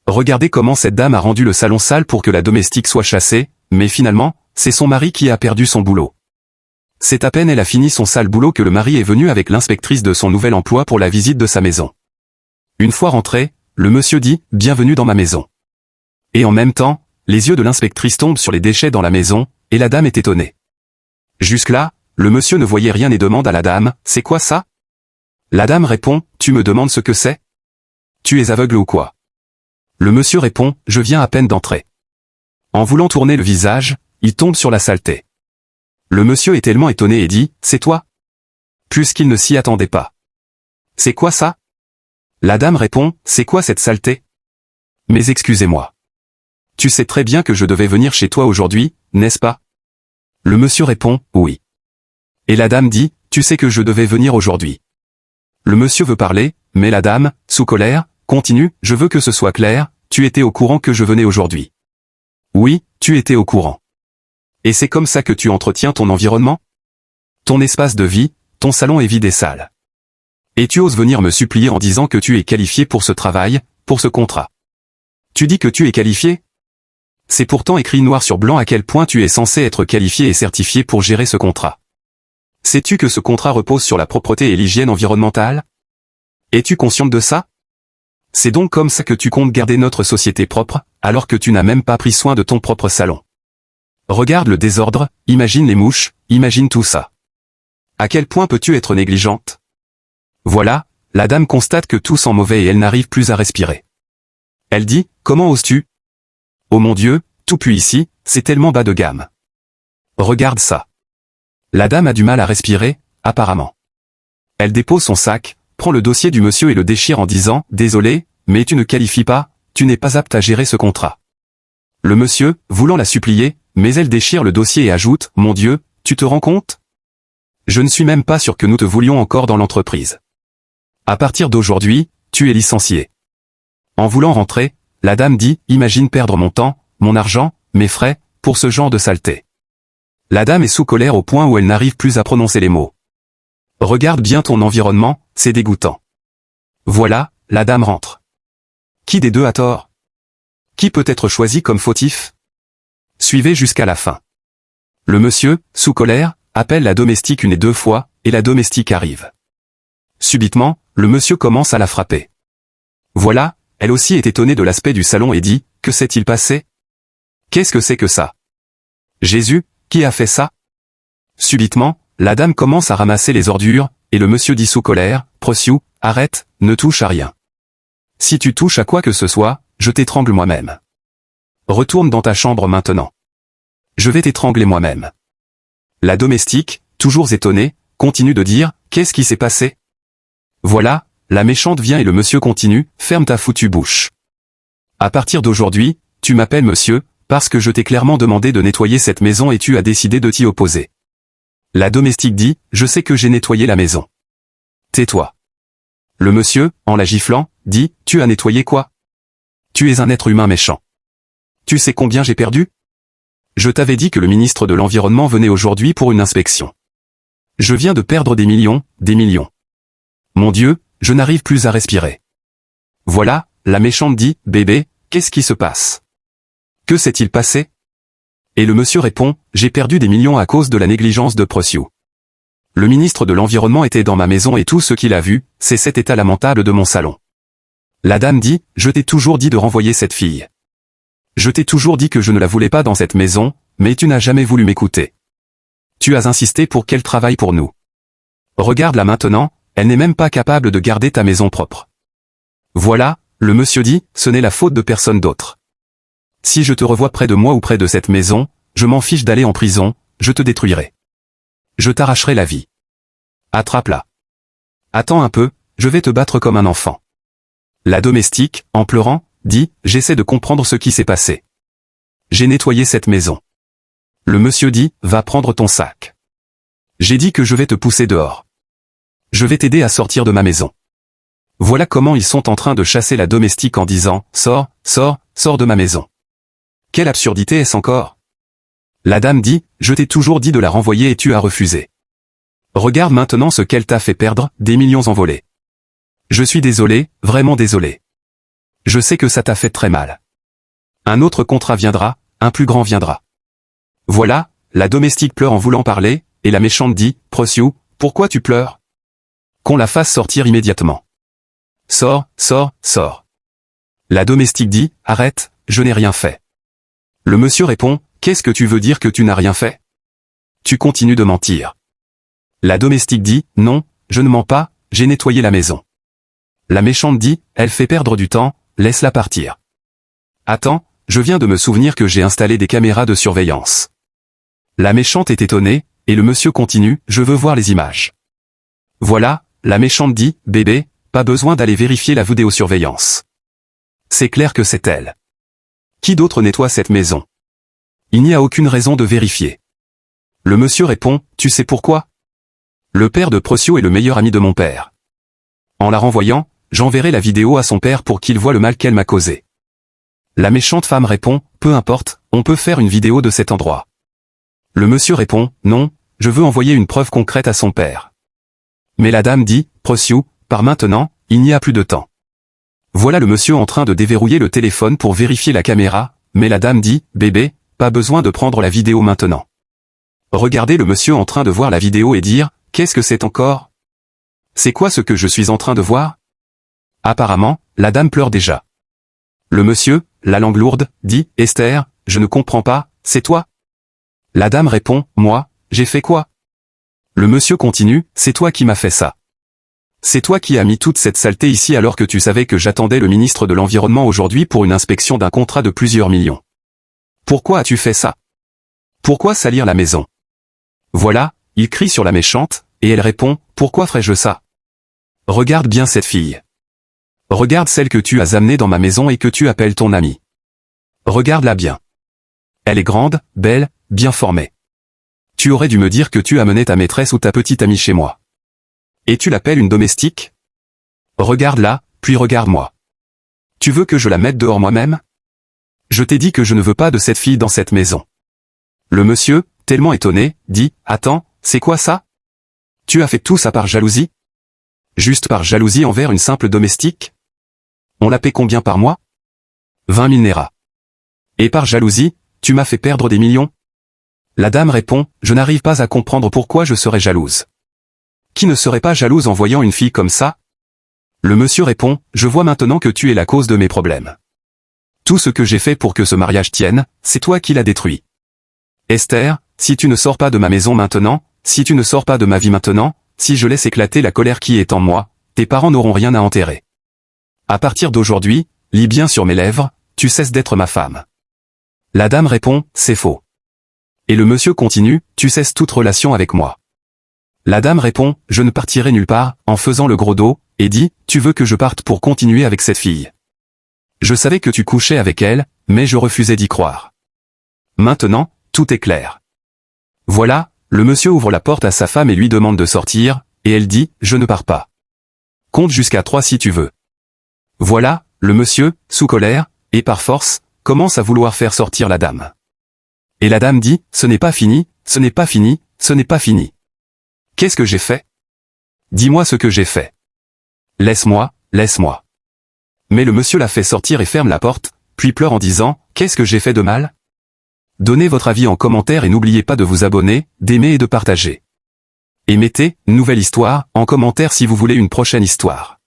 Regardez comment cette dame a rendu le salon sale pour que la domestique soit chassée, mais finalement, c'est son mari qui a perdu son boulot. C'est à peine elle a fini son sale boulot que le mari est venu avec l'inspectrice de son nouvel emploi pour la visite de sa maison. Une fois rentré, le monsieur dit « Bienvenue dans ma maison ». Et en même temps, les yeux de l'inspectrice tombent sur les déchets dans la maison, et la dame est étonnée. Jusque-là, le monsieur ne voyait rien et demande à la dame « C'est quoi ça ?» La dame répond « Tu me demandes ce que c'est ? Tu es aveugle ou quoi ?» Le monsieur répond « Je viens à peine d'entrer ». En voulant tourner le visage, il tombe sur la saleté. Le monsieur est tellement étonné et dit « C'est toi ?» Plus qu'il ne s'y attendait pas. « C'est quoi ça ?» La dame répond « C'est quoi cette saleté ? » « Mais excusez-moi. Tu sais très bien que je devais venir chez toi aujourd'hui, n'est-ce pas ?» Le monsieur répond « Oui. » Et la dame dit « Tu sais que je devais venir aujourd'hui. » Le monsieur veut parler, mais la dame, sous colère, continue « Je veux que ce soit clair, tu étais au courant que je venais aujourd'hui. » Oui, tu étais au courant. Et c'est comme ça que tu entretiens ton environnement ? Ton espace de vie, ton salon est vide et sale. Et tu oses venir me supplier en disant que tu es qualifié pour ce travail, pour ce contrat. Tu dis que tu es qualifié ? C'est pourtant écrit noir sur blanc à quel point tu es censé être qualifié et certifié pour gérer ce contrat. Sais-tu que ce contrat repose sur la propreté et l'hygiène environnementale ? Es-tu consciente de ça ? C'est donc comme ça que tu comptes garder notre société propre, alors que tu n'as même pas pris soin de ton propre salon. Regarde le désordre, imagine les mouches, imagine tout ça. À quel point peux-tu être négligente ? Voilà, la dame constate que tout sent mauvais et elle n'arrive plus à respirer. Elle dit, comment oses-tu ? Oh mon Dieu, tout pue ici, c'est tellement bas de gamme. Regarde ça. La dame a du mal à respirer, apparemment. Elle dépose son sac, prend le dossier du monsieur et le déchire en disant « Désolé, mais tu ne qualifies pas, tu n'es pas apte à gérer ce contrat. » Le monsieur, voulant la supplier, mais elle déchire le dossier et ajoute « Mon Dieu, tu te rends compte ? Je ne suis même pas sûr que nous te voulions encore dans l'entreprise. À partir d'aujourd'hui, tu es licencié. » En voulant rentrer, la dame dit « Imagine perdre mon temps, mon argent, mes frais, pour ce genre de saleté. » La dame est sous colère au point où elle n'arrive plus à prononcer les mots. Regarde bien ton environnement, c'est dégoûtant. Voilà, la dame rentre. Qui des deux a tort ? Qui peut être choisi comme fautif ? Suivez jusqu'à la fin. Le monsieur, sous colère, appelle la domestique une et deux fois, et la domestique arrive. Subitement, le monsieur commence à la frapper. Voilà, elle aussi est étonnée de l'aspect du salon et dit « Que s'est-il passé ? Qu'est-ce que c'est que ça ? Jésus, qui a fait ça ?» Subitement, la dame commence à ramasser les ordures, et le monsieur dit sous colère « Prociou, arrête, ne touche à rien. Si tu touches à quoi que ce soit, je t'étrangle moi-même. Retourne dans ta chambre maintenant. Je vais t'étrangler moi-même. » La domestique, toujours étonnée, continue de dire « Qu'est-ce qui s'est passé ? » Voilà, la méchante vient et le monsieur continue « Ferme ta foutue bouche. À partir d'aujourd'hui, tu m'appelles monsieur, parce que je t'ai clairement demandé de nettoyer cette maison et tu as décidé de t'y opposer. » La domestique dit « Je sais que j'ai nettoyé la maison. » Tais-toi. Le monsieur, en la giflant, dit « Tu as nettoyé quoi ? Tu es un être humain méchant. Tu sais combien j'ai perdu ? Je t'avais dit que le ministre de l'Environnement venait aujourd'hui pour une inspection. Je viens de perdre des millions, des millions. Mon Dieu, je n'arrive plus à respirer. Voilà, la méchante dit « Bébé, qu'est-ce qui se passe ? Que s'est-il passé ? » Et le monsieur répond « J'ai perdu des millions à cause de la négligence de Prociou. Le ministre de l'Environnement était dans ma maison et tout ce qu'il a vu, c'est cet état lamentable de mon salon. » La dame dit « Je t'ai toujours dit de renvoyer cette fille. Je t'ai toujours dit que je ne la voulais pas dans cette maison, mais tu n'as jamais voulu m'écouter. Tu as insisté pour qu'elle travaille pour nous. Regarde-la maintenant, elle n'est même pas capable de garder ta maison propre. Voilà, le monsieur dit, ce n'est la faute de personne d'autre. Si je te revois près de moi ou près de cette maison, je m'en fiche d'aller en prison, je te détruirai. Je t'arracherai la vie. Attrape-la. Attends un peu, je vais te battre comme un enfant. » La domestique, en pleurant, dit « J'essaie de comprendre ce qui s'est passé. J'ai nettoyé cette maison. » Le monsieur dit « Va prendre ton sac. J'ai dit que je vais te pousser dehors. Je vais t'aider à sortir de ma maison. » Voilà comment ils sont en train de chasser la domestique en disant « Sors, sors, sors de ma maison. » Quelle absurdité est-ce encore ? La dame dit « Je t'ai toujours dit de la renvoyer et tu as refusé. Regarde maintenant ce qu'elle t'a fait perdre, des millions envolés. Je suis désolé, vraiment désolé. Je sais que ça t'a fait très mal. Un autre contrat viendra, un plus grand viendra. Voilà, la domestique pleure en voulant parler, et la méchante dit, Prociou, pourquoi tu pleures? Qu'on la fasse sortir immédiatement. Sors, sors, sors. La domestique dit, arrête, je n'ai rien fait. Le monsieur répond, qu'est-ce que tu veux dire que tu n'as rien fait? Tu continues de mentir. La domestique dit, non, je ne mens pas, j'ai nettoyé la maison. La méchante dit, elle fait perdre du temps, laisse-la partir. Attends, je viens de me souvenir que j'ai installé des caméras de surveillance. La méchante est étonnée, et le monsieur continue, je veux voir les images. Voilà, la méchante dit, bébé, pas besoin d'aller vérifier la vidéosurveillance. C'est clair que c'est elle. Qui d'autre nettoie cette maison? Il n'y a aucune raison de vérifier. Le monsieur répond, tu sais pourquoi? Le père de Procio est le meilleur ami de mon père. En la renvoyant, j'enverrai la vidéo à son père pour qu'il voie le mal qu'elle m'a causé. La méchante femme répond, peu importe, on peut faire une vidéo de cet endroit. Le monsieur répond, non, je veux envoyer une preuve concrète à son père. Mais la dame dit, Procio, par maintenant, il n'y a plus de temps. Voilà le monsieur en train de déverrouiller le téléphone pour vérifier la caméra, mais la dame dit, bébé, pas besoin de prendre la vidéo maintenant. Regardez le monsieur en train de voir la vidéo et dire, qu'est-ce que c'est encore? C'est quoi ce que je suis en train de voir? Apparemment, la dame pleure déjà. Le monsieur, la langue lourde, dit, Esther, je ne comprends pas, c'est toi? La dame répond, moi, j'ai fait quoi? Le monsieur continue, c'est toi qui m'as fait ça. C'est toi qui as mis toute cette saleté ici alors que tu savais que j'attendais le ministre de l'Environnement aujourd'hui pour une inspection d'un contrat de plusieurs millions. Pourquoi as-tu fait ça? Pourquoi salir la maison? Voilà, il crie sur la méchante, et elle répond, pourquoi ferais-je ça? Regarde bien cette fille. Regarde celle que tu as amenée dans ma maison et que tu appelles ton amie. Regarde-la bien. Elle est grande, belle, bien formée. Tu aurais dû me dire que tu amenais ta maîtresse ou ta petite amie chez moi. Et tu l'appelles une domestique? Regarde-la, puis regarde-moi. Tu veux que je la mette dehors moi-même? Je t'ai dit que je ne veux pas de cette fille dans cette maison. Le monsieur, tellement étonné, dit, attends, c'est quoi ça? Tu as fait tout ça par jalousie? Juste par jalousie envers une simple domestique? On la paie combien par mois? 20 000 néras. Et par jalousie, tu m'as fait perdre des millions? La dame répond, je n'arrive pas à comprendre pourquoi je serais jalouse. Qui ne serait pas jalouse en voyant une fille comme ça? Le monsieur répond, je vois maintenant que tu es la cause de mes problèmes. Tout ce que j'ai fait pour que ce mariage tienne, c'est toi qui l'as détruit. Esther, si tu ne sors pas de ma maison maintenant, si tu ne sors pas de ma vie maintenant, si je laisse éclater la colère qui est en moi, tes parents n'auront rien à enterrer. À partir d'aujourd'hui, lis bien sur mes lèvres, tu cesses d'être ma femme. La dame répond, c'est faux. Et le monsieur continue, tu cesses toute relation avec moi. La dame répond, je ne partirai nulle part, en faisant le gros dos, et dit, tu veux que je parte pour continuer avec cette fille. Je savais que tu couchais avec elle, mais je refusais d'y croire. Maintenant, tout est clair. Voilà, le monsieur ouvre la porte à sa femme et lui demande de sortir, et elle dit, je ne pars pas. Compte jusqu'à 3 si tu veux. Voilà, le monsieur, sous colère, et par force, commence à vouloir faire sortir la dame. Et la dame dit, ce n'est pas fini, ce n'est pas fini, ce n'est pas fini. Qu'est-ce que j'ai fait? Dis-moi ce que j'ai fait. Laisse-moi, laisse-moi. Mais le monsieur la fait sortir et ferme la porte, puis pleure en disant, qu'est-ce que j'ai fait de mal? Donnez votre avis en commentaire et n'oubliez pas de vous abonner, d'aimer et de partager. Et mettez, nouvelle histoire, en commentaire si vous voulez une prochaine histoire.